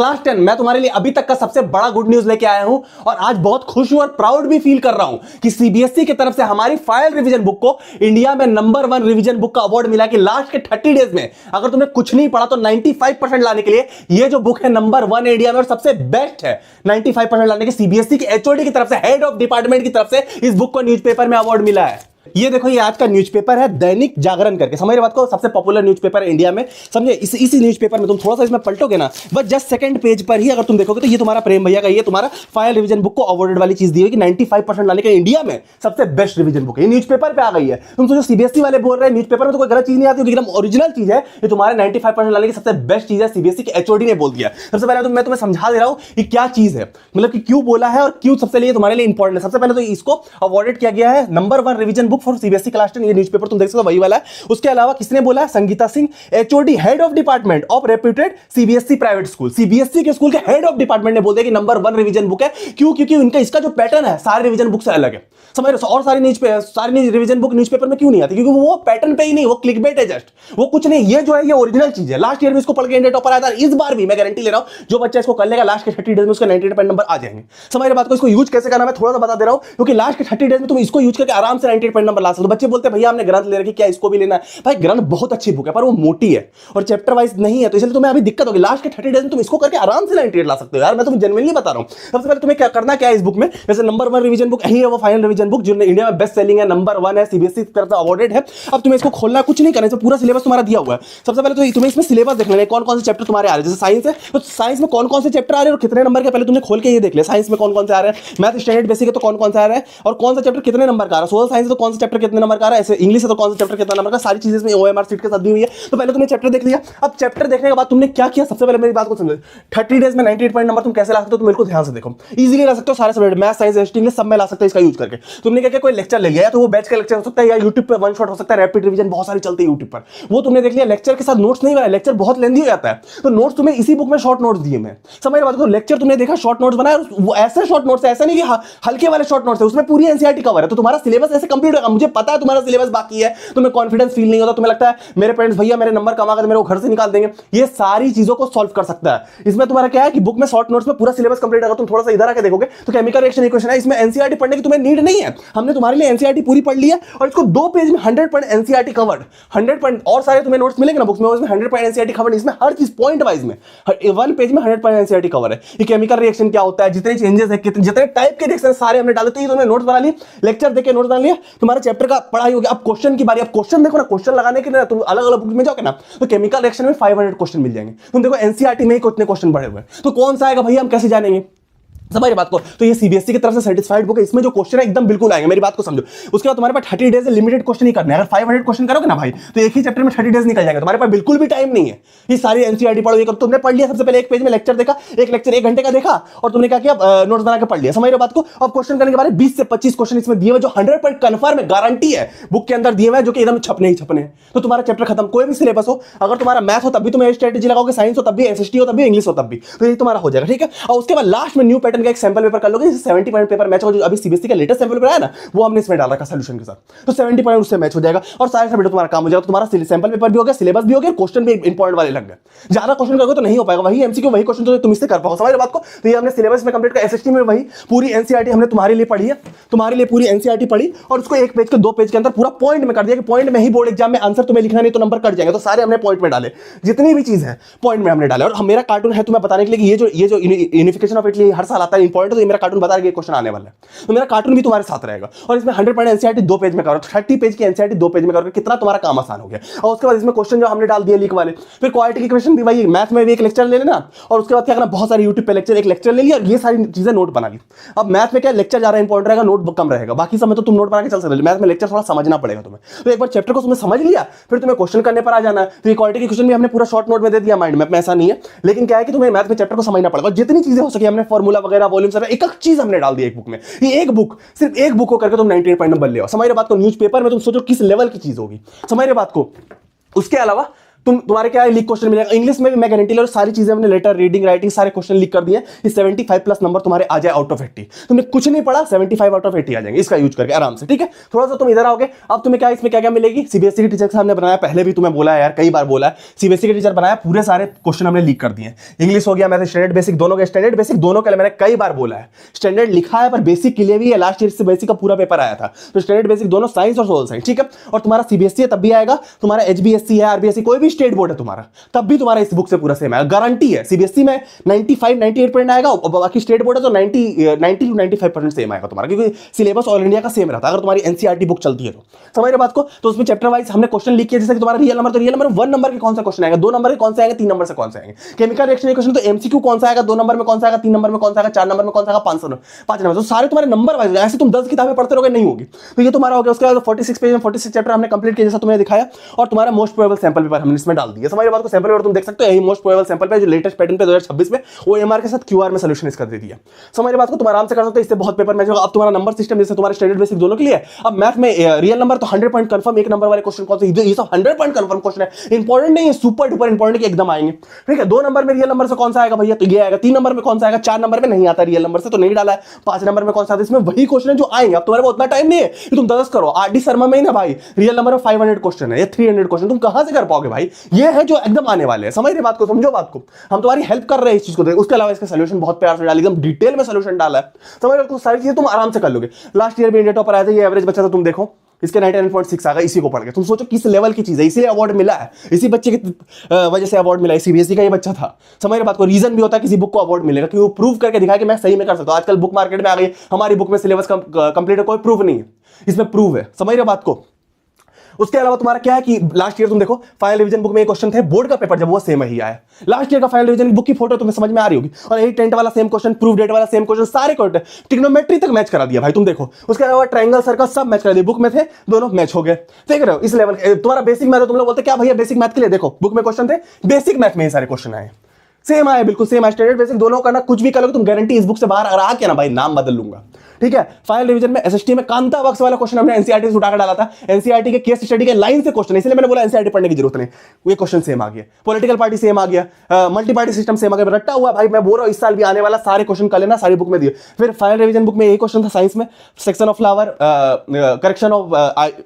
Class 10 मैं तुम्हारे लिए अभी तक का सबसे बड़ा गुड न्यूज लेके आया हूं और आज बहुत खुश हूं और प्राउड भी फील कर रहा हूं कि सीबीएसई की तरफ से हमारी फाइल रिवीजन बुक को इंडिया में नंबर 1 रिवीजन बुक का अवार्ड मिला कि लास्ट के 30 डेज में अगर तुमने कुछ नहीं पढ़ा तो 95% लाने के लिए यह जो बुक है नंबर 1 इंडिया में और सबसे बेस्ट है। 95% लाने के सीबीएसई की एचओडी की तरफ से, हेड ऑफ डिपार्टमेंट की तरफ से इस बुक को न्यूज़पेपर में अवार्ड मिला है। ये देखो, ये आज का न्यूज़पेपर है दैनिक जागरण करके, समझ रहे बात को, सबसे पॉपुलर न्यूज़पेपर है इंडिया में, समझे। इसी न्यूज़पेपर में तुम थोड़ा सा इसमें पलटोगे ना, बस जस्ट सेकंड पेज पर ही अगर तुम देखोगे तो ये तुम्हारा प्रेम भैया का, ये तुम्हारा फाइल रिवीजन बुक को अवार्डेड वाली चीज दी है कि 95% लाने के इंडिया में सबसे बेस्ट रिवीजन बुक है। ये न्यूज़पेपर पे आ गई है। तुम सोचो सीबीएसई वाले बोल रहे हैं न्यूज़पेपर में तो कोई गलत चीज नहीं आती, एकदम ओरिजिनल चीज है। ये तुम्हारे 95% लाने की सबसे बेस्ट चीज है, सीबीएसई के एचओडी ने बोल दिया। सबसे पहले तो मैं तुम्हें समझा दे रहा हूं कि क्या चीज है, मतलब कि क्यों बोला है और क्यों सबसे लिए तुम्हारे लिए इंपॉर्टेंट है। सबसे पहले तो इसको अवार्डेड किया गया है number 1 revision book for CBSE class 10। ये न्यूज़पेपर तुम देख सकते हो वही वाला है। उसके अलावा किसने बोला है? Sangeeta Singh, HOD, head of department of reputed CBSE private school. CBSE के स्कूल के हेड ऑफ डिपार्टमेंट ने बोल दिया कि नंबर 1 रिवीजन बुक है। क्यों? क्योंकि उनका इसका जो पैटर्न है सारे रिवीजन बुक से अलग है, समझ रहे हो। और सारी रिवीजन बुक न्यूज़पेपर में क्यों नहीं आती? क्योंकि वो पैटर्न पे ही नहीं, वो क्लिकबेट है जस्ट, वो कुछ नहीं। ये जो है ये ओरिजिनल चीज है। लास्ट ईयर में इसको पढ़ के इंडिया टॉपर आया था, इस बार भी मैं गारंटी ले रहा हूं जो बच्चा इसको कर लेगा लास्ट के 30 डेज में उसका 98 नंबर आ जाएंगे। समझ रहे बात को। इसको यूज कैसे करना मैं थोड़ा सा बता दे रहा हूं, क्योंकि लास्ट के 30 डेज में तुम इसको यूज करके आराम से 98 नंबर ला सकते हो। बच्चे बोलते हैं भैया हमने ग्रंथ ले रखी, क्या इसको भी लेना है? भाई ग्रंथ बहुत अच्छी बुक है पर वो मोटी है और चैप्टर वाइज नहीं है, तो इसलिए तुम्हें अभी दिक्कत होगी। लास्ट के 30 डेज में तुम इसको करके आराम से 98 ला सकते हो यार, मैं तुम्हें जेन्युइनली बता रहा हूं। सबसे पहले तुम्हें क्या करना क्या है इस बुक में, जैसे नंबर 1 रिवीजन बुक यही है, वो फाइनल रिवीजन बुक जो इंडिया में बेस्ट सेलिंग है, नंबर 1 है, सीबीएसई की तरफ से अवार्डेड है। अब तुम्हें इसको खोलना कुछ नहीं करना, इसमें पूरा सिलेबस तुम्हारा दिया हुआ है। सबसे पहले तो तुम्हें इसमें सिलेबस देख लेना है, कौन कौन से चैप्टर तुम्हारे आ रहे हैं। जैसे साइंस है तो साइंस में कौन कौन से चैप्टर आ रहे हैं और कितने नंबर के, पहले तुमने खोल के ये देख लिया साइंस में कौन कौन से आ रहे हैं। मैथ स्टैंडर्ड बेसिक है तो कौन कौन से आ रहे हैं और कौन सा चैप्टर कितने नंबर का आ रहा है। सोशल साइंस है तो कौन सा चैप्टर कितने नंबर का आ रहा है, ऐसे इंग्लिश है तो कौन सा चैप्टर कितना नंबर का, सारी चीजें इसमें ओएमआर सीट के साथ दी हुई है। तो पहले तुमने चैप्टर देख लिया। अब चैप्टर देखने के बाद तुमने क्या किया, सबसे पहले मेरी बात को समझो। 30 डेज में 98 पॉइंट नंबर तुम कैसे ला सकते हो, तुम बिल्कुल ध्यान से देखो। इजीली ला सकते हो सारे subject, math science history English सब में ला सकते हो इसका यूज करके। तुमने क्या किया, कोई लेक्चर ले लिया, या तो वो बैच का लेक्चर हो सकता है या यूट्यूब पे वन शॉट हो सकता है, रैपिड रिवीजन बहुत सारी चलती है यूट्यूब पर, वो तुमने देख लिया। लेक्चर के साथ नोट्स नहीं बनाए, लेक्चर बहुत लेंथी हो जाता है, तो नोट्स तुम्हें इसी बुक में शॉर्ट नोट्स दिए मैं, समझ रहे बात को। लेक्चर तुमने देखा, शॉर्ट नोट्स बनाए, वो ऐसे शॉर्ट नोट्स है, ऐसा नहीं कि हल्के वाले शॉर्ट नोट्स है, उसमें पूरी एनसीईआरटी कवर है, तो तुम्हारा सिलेबस ऐसे कंप्लीट होगा। मुझे पता है तुम्हारा सिलेबस बाकी है, तुम्हें कॉन्फिडेंस फील नहीं होता, तुम्हें लगता है मेरे पेरेंट्स भैया मेरे नंबर कमा कर मेरे को घर से निकाल देंगे, ये सारी चीजों को सॉल्व कर सकता है। इसमें तुम्हारा क्या है कि बुक में शॉर्ट नोट्स में पूरा सिलेबस कंप्लीट, अगर तुम थोड़ा सा इधर आके देखोगे तो केमिकल रिएक्शन इक्वेशन है, इसमें एनसीईआरटी पढ़ने की तुम्हें नीड नहीं है। हमने तुम्हारे लिए एनसीईआरटी पूरी पढ़ ली है और इसको 2 पेज में 100 पॉइंट एनसीईआरटी कवर्ड, 100 पॉइंट और सारे तुम्हें नोट्स मिलेंगे ना बुक्स में, उसमें 100 पॉइंट एनसीईआरटी कवर्ड, इसमें हर चीज पॉइंट वाइज में 1 पेज में 100 पॉइंट एनसीईआरटी कवर है। ये केमिकल रिएक्शन क्या होता है, जितने चेंजेस है, जितने टाइप के रिएक्शन सारे हमने डाले, तो ये तुमने नोट्स बना लिए, लेक्चर देके नोट्स बना लिए, तुम्हारे चैप्टर का पढ़ाई हो गया। अब क्वेश्चन की बारी। अब क्वेश्चन देखो ना, क्वेश्चन लगाने के लिए तुम अलग अलग बुक में जाओगे ना तो केमिकल रिएक्शन में 500 क्वेश्चन मिल जाएंगे। तुम देखो एनसीईआरटी में ही कितने क्वेश्चन पड़े हुए हैं, तो कौन सा आएगा भैया हम कैसे जानेंगे, समझ बात को। तो ये सीबीएसई की तरफ से सर्टिफाइड बुक है, इसमें जो क्वेश्चन है एकदम बिल्कुल आएंगे, मेरी बात को समझो। उसके बाद तुम्हारे पास 30 डेज लिमिटेड क्वेश्चन ही करना है। अगर 500 क्वेश्चन करोगे ना भाई तो एक ही चैप्टर में 30 डेज निकल जाएगा, तुम्हारे पास बिल्कुल भी टाइम नहीं है। ये सारी एनसीईआरटी पढ़ो, ये कब तुमने पढ़ लिया। सबसे पहले एक पेज में लेक्चर देखा, एक लेक्चर 1 घंटे का देखा और तुमने क्या किया, नोट्स बना के पढ़ लिया, समझ रहे हो बात को। अब क्वेश्चन करने के बाद 20 से 25 क्वेश्चन इसमें दिए हुए जो 100% कंफर्म है, गारंटी है, बुक के अंदर दिए हुए जो कि एकदम छपने ही छपने हैं, तो तुम्हारा चैप्टर खत्म। कोई भी सिलेबस हो, अगर तुम्हारा मैथ हो तब भी तुम्हें स्ट्रेटेजी लगाओगे, साइंस हो तब भी, एसएसटी हो तब भी, इंग्लिश हो तब भी, तो ये तुम्हारा हो जाएगा, ठीक है। और उसके बाद लास्ट में न्यू पैटर्न का एक सैंपल पेपर कर लोगे, 70 पॉइंट पेपर मैच हो, जो अभी सीबीएसई का लेटेस्ट सैंपल पेपर आया ना वो हमने इसमें डाला का सॉल्यूशन के साथ, तो 70 पॉइंट उससे मैच हो जाएगा और सारे सब्जेक्ट तुम्हारा काम हो जाएगा। तुम्हारा सैंपल पेपर भी हो गया, सिलेबस भी हो गया, क्वेश्चन भी इंपॉर्टेंट वाले लग गए। ज्यादा क्वेश्चन करोगे तो नहीं हो पाएगा, वही एमसीक्यू वही क्वेश्चन तो तुम इससे कर पाओगे, समझ रहे बात को। तो ये हमने सिलेबस में कंप्लीट का, एसएसटी में वही पूरी एनसीईआरटी हमने तुम्हारे लिए पढ़ी है, तुम्हारे लिए पूरी एनसीईआरटी पढ़ी और उसको 1 पेज के 2 पेज के अंदर पूरा पॉइंट में कर दिया कि पॉइंट में ही बोर्ड एग्जाम में आंसर तुम्हें लिखना नहीं तो नंबर कट जाएंगे, तो सारे हमने पॉइंट में डाले, जितनी भी चीज है पॉइंट में हमने डाले। और मेरा कार्टून है तुम्हें बताने के लिए कि ये जो यूनिफिकेशन ऑफ इटली हर साल आता है इंपॉर्टेंट, तो ये मेरा कार्टून बता रहा है क्वेश्चन आने वाला है, तो मेरा कार्टून भी तुम्हारे साथ रहेगा। और इसमें 100 पॉइंट एनसीईआरटी 2 पेज में करो, 30 पेज की एनसीईआरटी 2 पेज में करोगे, कितना तुम्हारा काम आसान हो गया। और उसके बाद इसमें क्वेश्चन जो हमने डाल दिए लीक वाले, फिर क्वालिटी के क्वेश्चन भी वही, मैथ में भी एक लेक्चर ले लेना और उसके बाद क्या करना, बहुत सारी यूट्यूब पे लेक्चर, एक लेक्चर ले लिया और ये सारी चीजें नोट बना ली। अब मैथ में क्या लेक्चर ज्यादा इंपॉर्टेंट रहेगा, नोट कम रहेगा, बाकी समय तो तुम नोट बना के चल सकते हो, मैथ में लेक्चर थोड़ा समझना पड़ेगा तुम्हें। तो एक बार चैप्टर को तुमने समझ लिया फिर तुम्हें क्वेश्चन करने पर आ जाना है। तो ये क्वालिटी के क्वेश्चन भी हमने पूरा शॉर्ट नोट में दे दिया, माइंड मैप में ऐसा नहीं है, लेकिन क्या है कि तुम्हें मैथ में चैप्टर को समझना पड़ेगा। जितनी चीजें हो सके हमने फॉर्मूला वगैरह वॉल्यूम सारा एक चीज हमने डाल दी एक बुक में। ये एक बुक, सिर्फ एक बुक को करके तुम 98 पॉइंट नंबर ले आओ, समझ रहे बात को। न्यूज़पेपर में तुम सोचो किस लेवल की चीज होगी, समझ रहे बात को। उसके अलावा तुम्हारे क्या लीक क्वेश्चन मिलेगा इंग्लिश में भी, मैं गारंटी ले रहा हूं सारी चीजें हमने लेटर रीडिंग राइटिंग सारे क्वेश्चन लीक कर दिए। इस 75 प्लस नंबर तुम्हारे आ जाए आउट ऑफ 80। तुमने कुछ नहीं पढ़ा, 75 आउट ऑफ 80 आ जाएंगे इसका यूज करके आराम से, ठीक है। थोड़ा सा तुम इधर आओगे, अब तुम्हें क्या इसमें क्या क्या मिलेगी, सीबीएसई के टीचर के सामने बनाया, पहले भी तुम्हें बोला है यार, कई बार बोला है, सीबीएसई के टीचर बनाया, पूरे सारे क्वेश्चन हमने लीक कर दिए। इंग्लिश हो गया, मैथ स्टैंडर्ड बेसिक दोनों के, स्टैंडर्ड बेसिक दोनों के लिए मैंने कई बार बोला है, स्टैंडर्ड लिखा है पर बेसिक के लिए भी है, लास्ट ईयर से बेसिक का पूरा पेपर आया था, तो स्टैंडर्ड बेसिक दोनों साइंस और सोशल साइंस, ठीक है। और तुम्हारा सीबीएसई है तब भी आएगा, तुम्हारा एचबीएससी है, आरबीएससी, कोई भी स्टेट बोर्ड है तुम्हारा, तब भी तुम्हारा इस बुक से पूरा सेम आएगा, गारंटी है। सीबीएसई में 95-98% आएगा, और बाकी स्टेट बोर्ड है तो 90 to 95% सेम आएगा तुम्हारा, क्योंकि सिलेबस ऑल इंडिया का सेम रहता है अगर तुम्हारी एनसीईआरटी बुक चलती है तो। समझ रहे बात को। तो उसमें चैप्टर वाइज हमने क्वेश्चन लिख किया, जैसे कि तुम्हारा रियल नंबर, तो रियल नंबर 1 नंबर के कौन सा क्वेश्चन आएगा, 2 नंबर के कौन से आएंगे, 3 नंबर से कौन से आएंगे। केमिकल रिएक्शन क्वेश्चन तो एमसीक्यू कौन सा आएगा, 2 नंबर में कौन सा आएगा, 3 नंबर में कौन सा आएगा, 4 नंबर में कौन सा आएगा, 5 नंबर, तो सारे तुम्हारे नंबर वाइज। ऐसे तुम 10 किताबें पढ़ते रहोगे नहीं होगी। तो ये तुम्हारा हो गया। उसके बाद 46 पेज में 46 चैप्टर हमने कंप्लीट किया जैसा तुम्हें दिखाया, और तुम्हारा मोस्ट प्रोबेबल सैंपल पेपर हमने इसमें डाल दिया। समझ रहे बात को। सैंपल पेपर तुम देख सकते हो, यही मोस्ट प्रोबेबल सैंपल पेपर जो लेटेस्ट पैटर्न पे 2026 में ओएमआर के साथ क्यूआर में सॉल्यूशन इसका दे दिया। समझ रहे बात को। तुम आराम से कर सकते हो, इससे बहुत पेपर मैच होगा। अब तुम्हारा नंबर सिस्टम जैसे तुम्हारे स्टैंडर्ड बेसिक दोनों के लिए, अब मैथ में रियल नंबर तो 100 पॉइंट कंफर्म, एक नंबर वाले क्वेश्चन कौन से, ये सब 100 पॉइंट कंफर्म क्वेश्चन है, इंपॉर्टेंट नहीं है, सुपर डुपर इंपॉर्टेंट, एकदम आएंगे, ठीक है। 2 नंबर में रियल नंबर से कौन सा आएगा भैया, तो ये आएगा। 3 नंबर में कौन सा आएगा, 4 नंबर में नहीं आता रियल नंबर से, तो नहीं डाला है। 5 नंबर में कौन सा आता है, इसमें वही क्वेश्चन है जो आएंगे। अब तुम्हारे को उतना टाइम नहीं है कि तुम 10 करो। आरडी शर्मा में ही ना भाई रियल नंबर में 500 क्वेश्चन है या 300 क्वेश्चन, तुम कहां से कर पाओगे भाई। ये है जो एकदम आने वाले हैं। समझ रहे बात को, समझो बात को। हम तुम्हारी हेल्प कर रहे हैं इस चीज को। उसके अलावा इसका सॉल्यूशन बहुत प्यार से डाल, एकदम डिटेल में सॉल्यूशन डाला है। समझ रहे हो, सारी चीजें तुम आराम से कर लोगे। लास्ट ईयर भी इंडिया टॉपर आया था, ये एवरेज बच्चा था, तुम देखो इसके 99.6 आ गया इसी को पढ़ के। तुम सोचो किस लेवल की चीज है, इसीलिए अवार्ड मिला है, इसी बच्चे की वजह से अवार्ड मिला है। सीबीएसई का ये बच्चा था। समझ रहे बात को। रीजन भी होता है किसी बुक को अवार्ड मिलेगा कि वो प्रूव करके दिखाया कि मैं सही में कर सकता हूं। आजकल बुक मार्केट में आ गई, हमारी बुक में सिलेबस कंप्लीट है, कोई प्रूफ नहीं है, इसमें प्रूव है। समझ रहे बात को। उसके अलावा तुम्हारा क्या है कि लास्ट ईयर तुम देखो फाइनल रिवीजन बुक में एक क्वेश्चन थे, बोर्ड का पेपर जब वो सेम ही आया। लास्ट ईयर का फाइनल रिवीजन बुक की फोटो तुम्हें समझ में आ रही होगी, और 8 वाला सेम क्वेश्चन, प्रूफ डेट वाला सेम क्वेश्चन, सारे क्वेश्चन ट्रिग्नोमेट्री तक मैच करा दिया भाई, तुम देखो। उसके अलावा ट्रायंगल सर्कल सब मैच करा दिया, बुक में थे, दोनों मैच हो गए। देख रहे हो इस लेवल तुम्हारा बेसिक मैथ, तुम लोग बोलते क्या भैया बेसिक मैथ के लिए, देखो बुक में क्वेश्चन थे, बेसिक मैथ में ही सारे क्वेश्चन आए, सेम आए, बिल्कुल सेम है। स्टैंडर्ड बेसिक दोनों करना, कुछ भी करोगे तुम, गारंटी इस बुक से बाहर आ के ना भाई नाम बदल लूंगा, ठीक है। फाइनल रिवीजन में एसएसटी में कांता बक्स वाला क्वेश्चन हमने एनसीईआरटी से उठाकर डाला था। एनसीईआरटी के केस स्टडी के लाइन से क्वेश्चन, इसलिए मैंने बोला एनसीईआरटी पढ़ने की जरूरत नहीं, ये क्वेश्चन सेम आ गया। पॉलिटिकल पार्टी सेम आ गया, मल्टी पार्टी सिस्टम सेम आ गया, रट्टा हुआ भाई। मैं बोल रहा हूं इस साल भी आने वाला सारे क्वेश्चन कर लेना, सारी बुक में दिए। फिर फाइनल रिवीजन बुक में यही क्वेश्चन था साइंस में, section of flower, correction of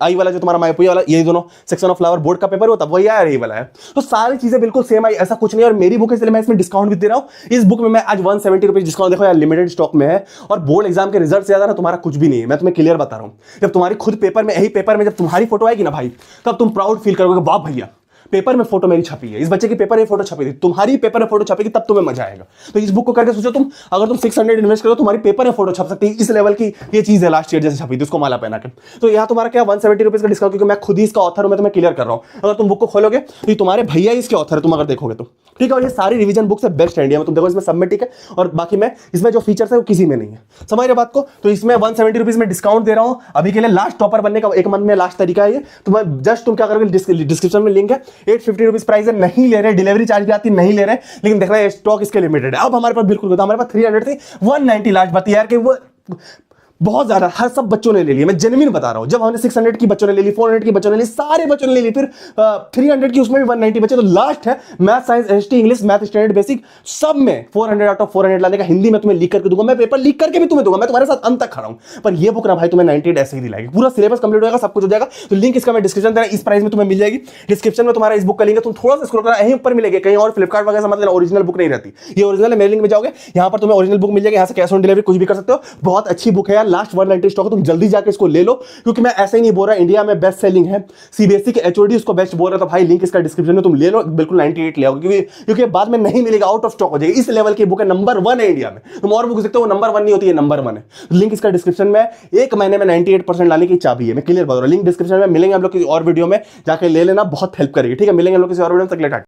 eye वाला जो तुम्हारा माइपोई वाला, यही दोनों सेक्शन ऑफ फ्लावर बोर्ड का पेपर हो, तब वही आया, यही वाला है। तो सारी चीजें बिल्कुल सेम आई, ऐसा कुछ नहीं। और मेरी बुक है इसलिए मैं इसमें डिस्काउंट भी दे रहा हूं। इस बुक में मैं आज 170 रुपीज डिस्काउंट, देखो यार लिमिटेड स्टॉक में है, और बोर्ड एग्जाम के रिजल्ट से ज्यादा ना तुम्हारा कुछ भी नहीं है, मैं तुम्हें क्लियर बता रहा हूं। जब तुम्हारी खुद पेपर में, यही पेपर में जब तुम्हारी फोटो आएगी ना भाई, तब तुम प्राउड फील करोगे, वाह भैया पेपर में फोटो मेरी छपी है, इस बच्चे की पेपर में फोटो छपी थी, तुम्हारी पेपर में फोटो छपेगी, तब तुम्हें मजा आएगा। तो इस बुक को करके सोचो तुम, अगर तुम 600 इन्वेस्ट करो, तुम्हारी पेपर में फोटो छप सकती है, इस लेवल की ये चीज है। लास्ट ईयर जैसे छपी थी उसको माला पहना के। तो यहाँ तुम्हारा क्या 170 रुपीज का डिस्काउंट, क्योंकि मैं खुद ही इसका ऑथर हूं, मैं तुम्हें क्लियर कर रहा हूं। अगर तुम बुक को खोलोगे तो तुम्हारे भैया इसके ऑथर है, तुम अगर देखोगे तो, ठीक है। और ये सारी रिवीजन बुक से बेस्ट है इंडिया में, तुम देखो इसमें सब में ठीक है, और बाकी में इसमें जो फीचर्स है वो किसी में नहीं है। समझ रहे बात को। तो इसमें 170 रुपीज में डिस्काउंट दे रहा हूं अभी के लिए। लास्ट टॉपर बनने का 1 मंथ में लास्ट तरीका है ये। तुम्हें जस्ट तुम क्या करोगे, डिस्क्रिप्शन में लिंक है, 850 रुपीज प्राइस है, नहीं ले रहे, डिलीवरी चार्ज भी आती नहीं ले रहे, लेकिन देख रहे हैं स्टॉक इसके लिमिटेड है। अब हमारे पास बिल्कुल, हमारे पास 300 थी, 190 लास्ट बात यार कि वो बहुत ज्यादा, हर सब बच्चों ने ले लिया, मैं जेन्युइन बता रहा हूं। जब हमने 600 की बच्चों ने ले ली, 400 की बच्चों ने ले ली, सारे बच्चों ने ले ली, फिर 300 की उसमें भी 190 बच्चे। तो लास्ट है math science ST English math standard basic सब में 400 आउट ऑफ 400 लाने का। हिंदी में तुम्हें लिख करके दूंगा, मैं पेपर लिख करके भी तुम्हें दूंगा, मैं तुम्हारे साथ अंत तक खड़ा हूं। पर ये बुक ना भाई तुम्हें 98 ऐसे ही दिलाएगी, पूरा सिलेबस कंप्लीट हो जाएगा, सब कुछ हो जाएगा। तो लिंक इसका मैं डिस्क्रिप्शन देना, इस प्राइस में तुम्हें मिल जाएगी। डिस्क्रिप्शन में तुम्हारा इस बुक का लिंक है, तुम थोड़ा सा स्क्रॉल करना, यहीं ऊपर मिलेगी, कहीं और फ्लिपकार्ट वगैरह समझ लेना ओरिजिनल बुक नहीं रहती, ये ओरिजिनल है। मेरे लिंक में जाओगे, यहाँ पर तुम्हें ओरिजिनल बुक मिल जाएगी, यहाँ से कैश ऑन डिलीवरी कुछ भी कर सकते हो। बहुत अच्छी बुक है यार, लास्ट 190 स्टॉक, तुम जल्दी जाके इसको ले लो, क्योंकि मैं ऐसे ही नहीं बोल रहा इंडिया में बेस्ट सेलिंग है, सीबीएसई के एचओडी उसको बेस्ट बोल रहा है। तो भाई लिंक इसका डिस्क्रिप्शन में, तुम ले लो, बिल्कुल 98 ले आओगे, क्योंकि बाद में नहीं मिलेगा, आउट ऑफ स्टॉक हो जाएगी। इस लेवल की बुक है, नंबर 1 है इंडिया में। तुम और बुक देखते हो, नंबर 1 नहीं होती है, नंबर 1 है। लिंक इसका डिस्क्रिप्शन में, 1 महीने में 98% लाने की चाबी है, मैं क्लियर बता रहा हूं। लिंक डिस्क्रिप्शन में मिलेंगे हम लोग किसी और वीडियो में, जाके ले लेना, बहुत हेल्प करेगी, ठीक है। मिलेंगे हम लोग किसी और वीडियो में, तक ले।